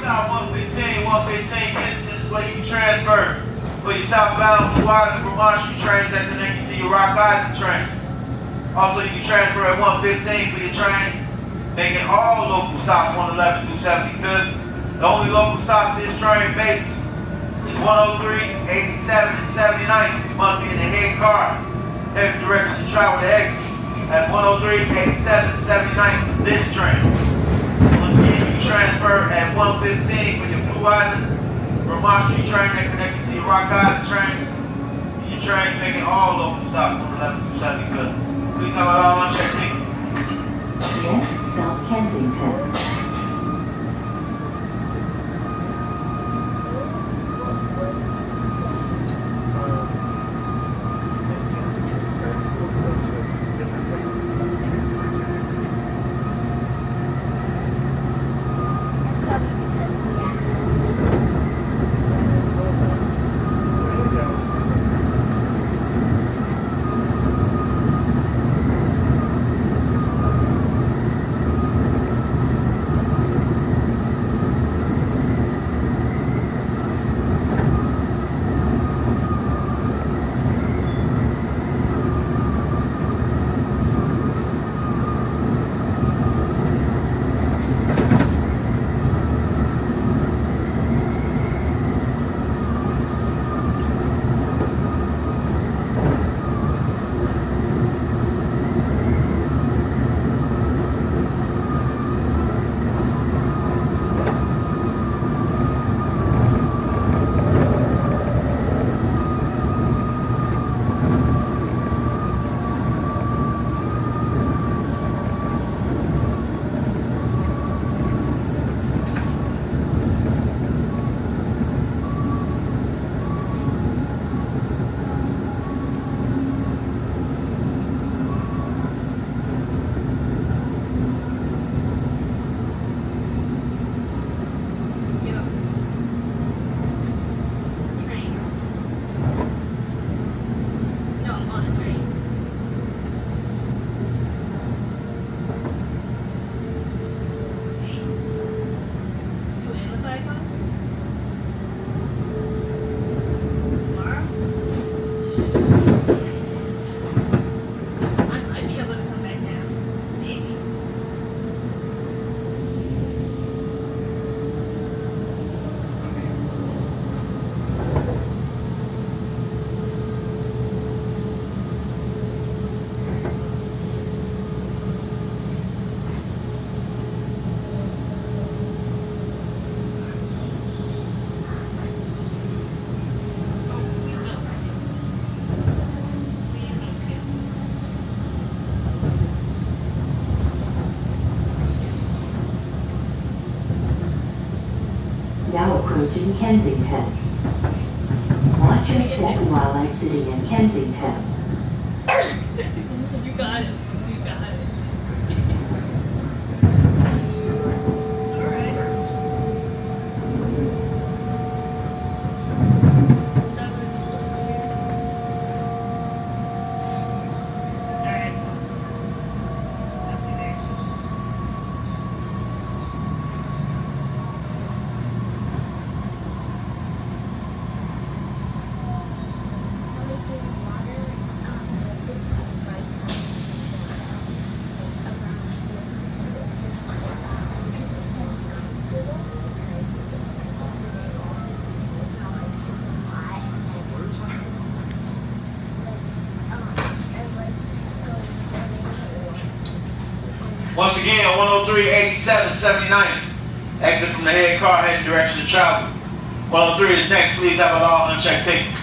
South 115, 115 Kensington is where you can transfer. For your southbound Hawaii from Marshall trains that connect you to your Rock Island train. Also, you can transfer at 115 for your train, making all local stops 111 through 75th. The only local stop this train makes is 103, 87, and 79. You must be in the head car. Head direction to travel to exit. That's 103, 87, and 79 for this train. Once again, you can transfer at 115 for your Blue Island Vermont Street train that connects you to your Rock Island train. Your train making all local stops 111 through 75th. Please have it all on check ticket. Yes, South Kensington. Now approaching Kensington. Watch your step while exiting in Kensington. You got it. You got it. Alright. That was alright. Once again, 103, 87, 79. Exit from the head car, heading direction to travel. 103 is next. Please have it all unchecked ticket.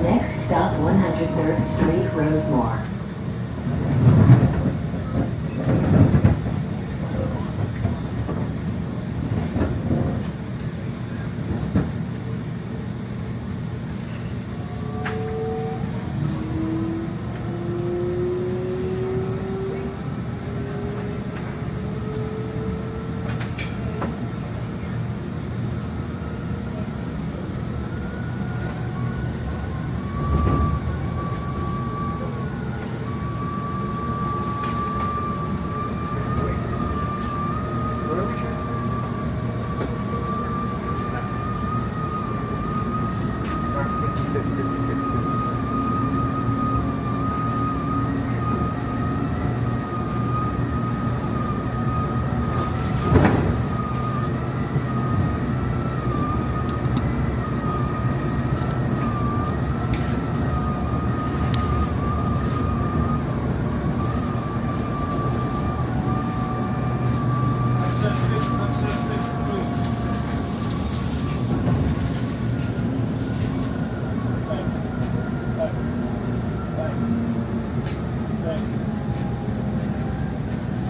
Next stop 103rd Street, Rosemore. Where are we transferring? Mark 56, 57.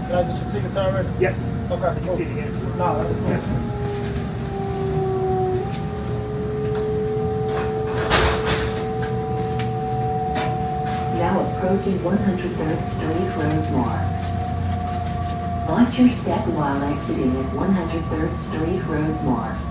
Did I get your tickets already? Yes. Okay, You can see it again. No, that's cool. Yeah. Now approaching 103rd Street, Rosemore. Watch your step while exiting at 103rd Street, Rosemore.